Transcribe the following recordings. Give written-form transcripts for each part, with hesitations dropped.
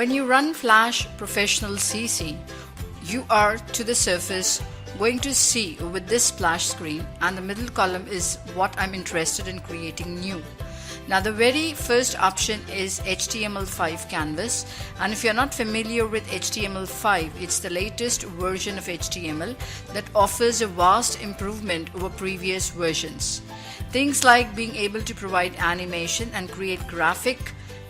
When you run Flash Professional CC, you are to the surface going to see with this splash screen, and the middle column is what I'm interested in creating new. Now the very first option is HTML5 canvas, and if you're not familiar with HTML5, it's the latest version of HTML that offers a vast improvement over previous versions. Things like being able to provide animation and create graphic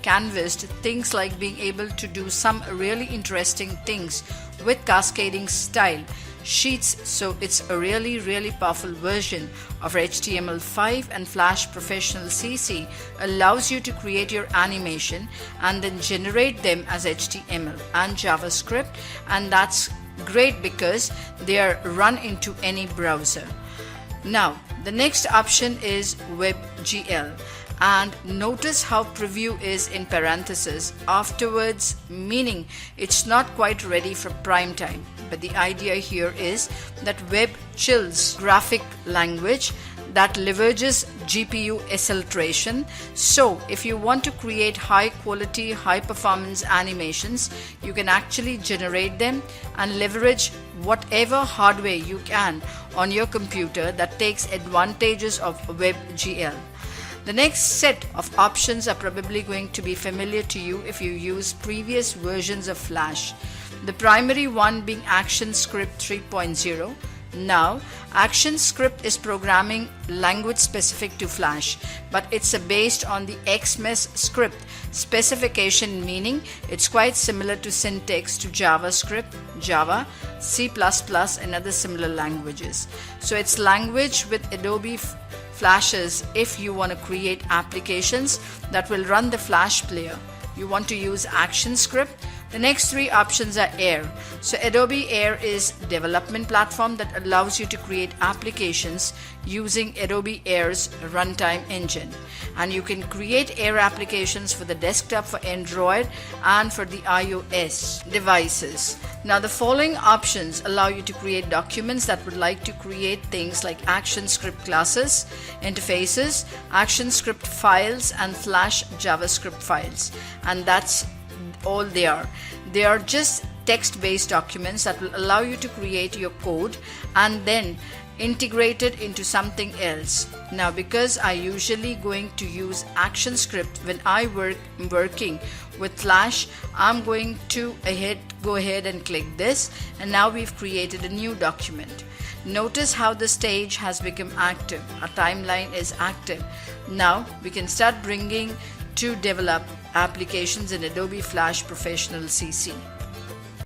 canvas, to things like being able to do some really interesting things with cascading style sheets. So it's a really powerful version of HTML5, and Flash Professional CC allows you to create your animation and then generate them as HTML and JavaScript, and that's great because they are run into any browser. Now the next option is WebGL, and notice how preview is in parentheses afterwards, meaning it's not quite ready for prime time. But the idea here is that WebGL's graphic language that leverages GPU acceleration. So if you want to create high quality, high performance animations, you can actually generate them and leverage whatever hardware you can on your computer that takes advantages of WebGL. The next set of options are probably going to be familiar to you if you use previous versions of Flash. The primary one being ActionScript 3.0. Now, ActionScript is programming language specific to Flash, but it's based on the XMS script specification, meaning it's quite similar to syntax to JavaScript, Java, C++, and other similar languages. So it's language with Adobe flashes if you want to create applications that will run the Flash player. You want to use ActionScript. The next three options are Air. So Adobe Air is a development platform that allows you to create applications using Adobe Air's runtime engine. And you can create Air applications for the desktop, for Android, and for the iOS devices. Now the following options allow you to create documents that would like to create things like ActionScript classes, interfaces, ActionScript files, and Flash JavaScript files. And that's all they are. They are just text-based documents that will allow you to create your code and then integrate it into something else. Now because I usually going to use ActionScript when I working with Flash, I'm going to go ahead and click this, and now we've created a new document. Notice how the stage has become active. Our timeline is active. Now we can start bringing to develop applications in Adobe Flash Professional CC.